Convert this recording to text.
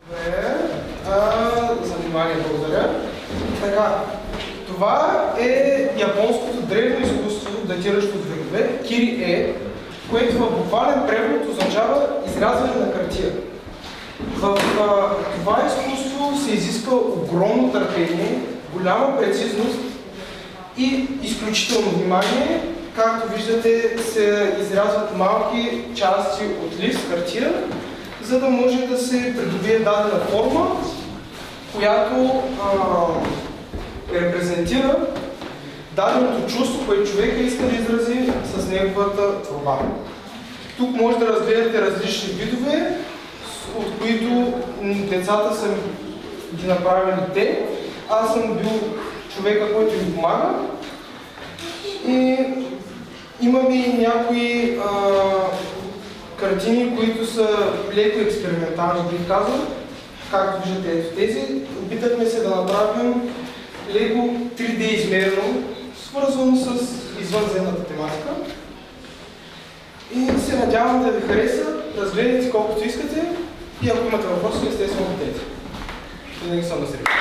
Добре, за внимание благодаря. Така, това е японското древно изкуство, датиращо от векове, кири-е, което в буквален превод означава изрязване на хартия. В това изкуство се изисква огромно търпение, голяма прецизност и изключително внимание. Както виждате, се изрязват малки части от лист хартия, за да може да се придобие дадена форма, която репрезентира даденото чувство, което човека иска да изрази с неговата творба. Тук може да разгледате различни видове, от които децата са ги направили те. Аз съм бил човека, който им помага. И имаме и някои картини, които са леко експериментални, бих казал. Както виждате, ето тези. Опитахме се да направим леко 3D измерено, свързано с извънземната тематика. И се надявам да ви хареса, разгледайте колкото искате и ако имате въпроси, естествено питайте. Винаги съм на среща.